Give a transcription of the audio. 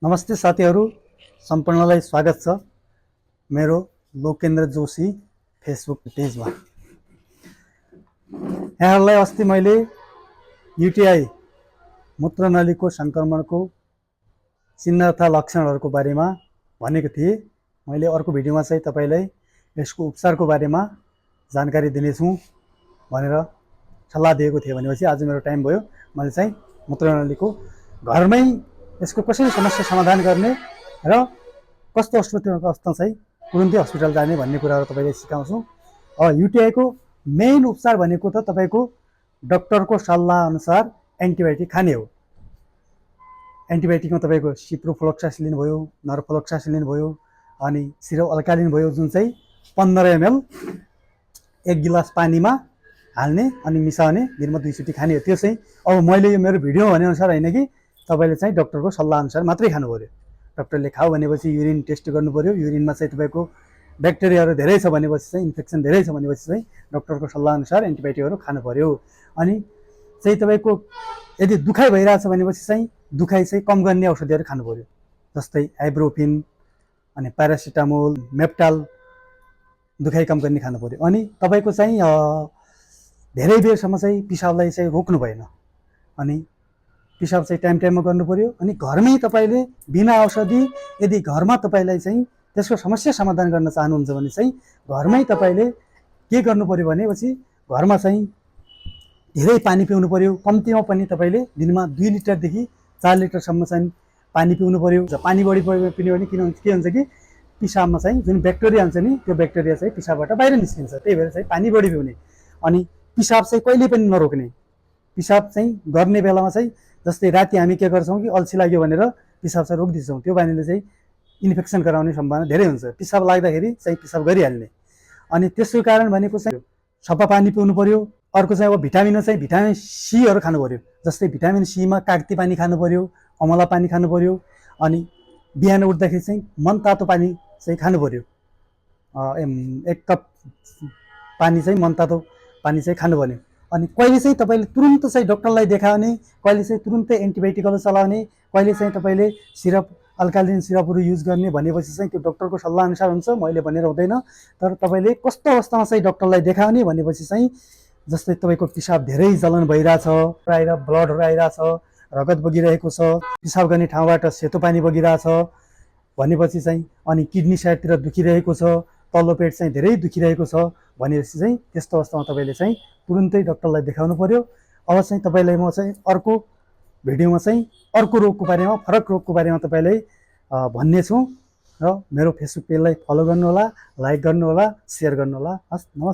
नमस्ते साथीहरू, सम्पूर्णलाई स्वागत छ मेरो लोकेन्द्र जोशी फेसबुक पेजमा। यहाँहरूलाई अस्ति मैले युटिआई मूत्रनलीको संक्रमणको चिन्ह तथा लक्षणहरूको बारेमा भनेको थिएँ। मैले अर्को भिडियोमा चाहिँ तपाईलाई यसको उपचारको बारेमा जानकारी दिनेछु भनेर सल्लाह दिएको थिएँ। भनेपछि आज मेरो टाइम भयो, मैले चाहिँ मूत्रनलीको घरमै यसको कसरी समस्या समाधान गर्ने र कस्तो अवस्था चाहिँ तुरुन्तै हस्पिटल जाने भन्ने कुराहरू तपाईलाई सिकाउँछु। युटिआईको मेन उपचार भनेको त तपाईको डाक्टरको सल्लाह अनुसार एन्टिबायोटिक खाने हो। एन्टिबायोटिकमा तपाईको सिप्रोफ्लोक्सासिलिन भयो, नर्फ्लोक्सासिलिन भयो, अनि सिरो अल्कालिन भयो, जुन चाहिँ 15 ml 1 गिलास पानीमा हाल्ने अनि मिसाउने, दिनमा 2 चोटि खाने हो। त्यो चाहिँ अब मैले यो मेरो भिडियो भने अनुसार हैन कि तपाईले चाहिँ डाक्टरको सल्लाह अनुसार मात्रै खानु पर्यो। डाक्टरले खाऊ भनेपछि युरिन टेस्ट गर्नु पर्यो। युरिनमा चाहिँ तपाईको ब्याक्टेरियाहरू धेरै छ भनेपछि चाहिँ इन्फेक्सन धेरै छ भनेपछि चाहिँ डाक्टरको सल्लाह अनुसार एन्टिबायोटिकहरू खानु पर्यो। अनि चाहिँ तपाईको यदि दुखाइ भइरहेछ भनेपछि चाहिँ दुखाइ चाहिँ कम गर्ने औषधिहरू खानु पर्यो, जस्तै आइब्रोफिन अनि प्यारासिटामोल, मेप्टाल दुखाइ कम गर्ने खानु पर्यो। अनि तपाईको चाहिँ धेरै बेरसम्म चाहिँ पिसाबलाई चाहिँ रोक्नु भएन, अनि पिसाब चाहिँ टाइममा गर्नु पर्यो। अनि घरमै तपाईले बिना औषधि यदि घरमा तपाईलाई चाहिँ त्यसको समस्या समाधान गर्न चाहनुहुन्छ भने चाहिँ घरमै तपाईले के गर्नु पर्यो भनेपछि घरमा चाहिँ धेरै पानी पिउनु पर्यो। कम्तीमा पनि तपाईले दिनमा 2 लिटरदेखि 4 लिटरसम्म चाहिँ पानी पिउनु पर्यो। पानी बढी पियो भने के हुन्छ कि पिसाबमा चाहिँ जुन ब्याक्टेरिया हुन्छ नि, त्यो ब्याक्टेरिया चाहिँ पिसाबबाट बाहिर निस्किन्छ। त्यही भएर चाहिँ पानी बढी पिउने। अनि पिसाब चाहिँ कहिले पनि नरोक्ने। पिसाब चाहिँ गर्ने बेलामा चाहिँ जस्तै राति हामी के गर्छौं कि अल्छी लाग्यो भनेर पिसाब चाहिँ रोकिदिन्छौं। त्यो बानीले चाहिँ इन्फेक्सन गराउने सम्भावना धेरै हुन्छ। पिसाब लाग्दाखेरि चाहिँ पिसाब गरिहाल्ने। अनि त्यसको कारण भनेको चाहिँ सफा पानी पिउनु पर्यो। अर्को चाहिँ अब भिटामिन सी हरू खानु पर्यो। जस्तै भिटामिन सी मा कागती पानी खानु पर्यो, अमला पानी खानु पर्यो। अनि बिहान उठ्दाखेरि चाहिँ मनतातो पानी चाहिँ खानु पर्यो। 1 कप पानी चाहिँ मनतातो पानी चाहिँ खानु पर्यो। अनि कहिले चाहिँ तपाईले तुरुन्त चाहिँ डाक्टरलाई देखाउने, कहिले चाहिँ तुरुन्तै एन्टिबायोटिकहरू चलाउने, कहिले चाहिँ तपाईले सिरप अल्कालिन सिरपहरू युज गर्ने भनेपछि चाहिँ त्यो डाक्टरको सल्लाह अनुसार हुन्छ। मैले भनेर हुँदैन। तर तपाईले कस्तो अवस्थामा चाहिँ डाक्टरलाई देखाउने भनेपछि चाहिँ जस्तै तपाईको पिसाब धेरै जलन भइराछ, ब्लडहरू आइराछ, रगत बगिरहेको छ, पिसाब गर्ने ठाउँबाट सेतो पानी बगिराछ भनेपछि चाहिँ, अनि किडनी साइडतिर दुखिरहेको छ, तल्लो पेट चाहिँ धेरै दुखिरहेको छ भनेपछि चाहिँ त्यस्तो अवस्थामा तपाईले चाहिँ तुरुन्तै डाक्टरलाई देखाउनु पर्यो। अब चाहिँ तपाईलाई म चाहिँ अर्को भिडियोमा चाहिँ अर्को रोगको बारेमा, फरक रोगको बारेमा तपाईलाई भन्ने छु। र मेरो फेसबुक पेजलाई फलो गर्नु होला, लाइक गर्नु होला, शेयर गर्नु होला। हस्, नमस्ते।